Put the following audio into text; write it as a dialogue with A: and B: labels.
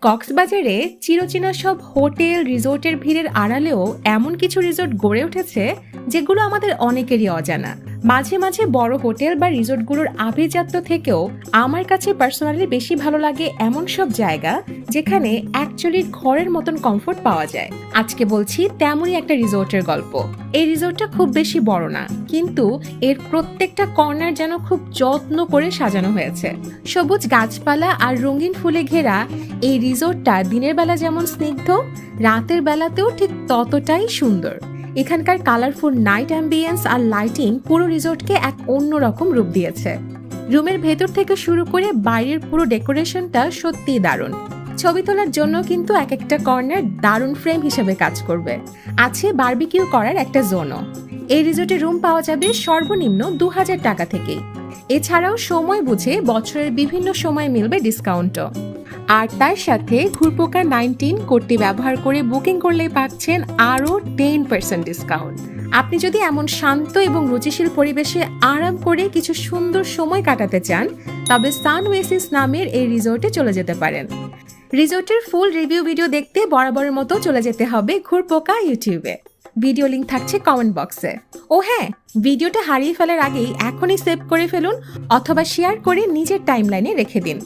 A: কক্সবাজারে চিরচেনা সব হোটেল রিসোর্টের ভিড়ের আড়ালেও এমন কিছু রিসোর্ট গড়ে উঠেছে যেগুলো আমাদের অনেকেরই অজানা। মাঝে মাঝে বড় হোটেল বা রিসোর্টগুলোর আভিজাত্য থেকেও আমার কাছে পার্সোনালি বেশি ভালো লাগে এমন সব জায়গা যেখানে অ্যাকচুয়ালি ঘরের মতন কমফোর্ট পাওয়া যায়। আজকে বলছি তেমনই একটা রিসোর্টের গল্প। এই রিসোর্টটা খুব বেশি বড় না, কিন্তু এর প্রত্যেকটা কর্নার যেন খুব যত্ন করে সাজানো হয়েছে। সবুজ গাছপালা আর রঙিন ফুলে ঘেরা এই রিসোর্টটা দিনের বেলা যেমন স্নিগ্ধ, রাতের বেলাতেও ঠিক ততটাই সুন্দর। এখানকার কালারফুল নাইট অ্যাম্বিয়েন্স আর লাইটিং পুরো রিসোর্টকে এক অন্যরকম রূপ দিয়েছে। রুমের ভেতর থেকে শুরু করে বাইরের পুরো ডেকোরেশনটা সত্যিই দারুণ। ছবি তোলার জন্য কিন্তু এক একটা কর্নার দারুণ ফ্রেম হিসেবে কাজ করবে। আছে বারবিকিউ করার একটা জোনও। এই রিসোর্টে রুম পাওয়া যাবে সর্বনিম্ন 2000 টাকা থেকেই। এছাড়াও সময় বুঝে বছরের বিভিন্ন সময় মিলবে ডিসকাউন্টও। আর তার সাথে ঘুরপোকা 19 কোডটি ব্যবহার করে বুকিং করলেই পাচ্ছেন আরও 10% ডিসকাউন্ট। আপনি যদি এমন শান্ত এবং রুচিশীল পরিবেশে আরাম করে কিছু সুন্দর সময় কাটাতে চান, তবে সান ওয়েসিস নামের এই রিসোর্টে চলে যেতে পারেন। রিসোর্টের ফুল রিভিউ ভিডিও দেখতে বরাবরের মতো চলে যেতে হবে ঘুরপোকা ইউটিউবে। ভিডিও লিংক থাকছে কমেন্ট বক্সে। ও হ্যাঁ, ভিডিওটা হারিয়ে ফেলার আগেই এখনই সেভ করে ফেলুন অথবা শেয়ার করে নিজের টাইমলাইনে রেখে দিন।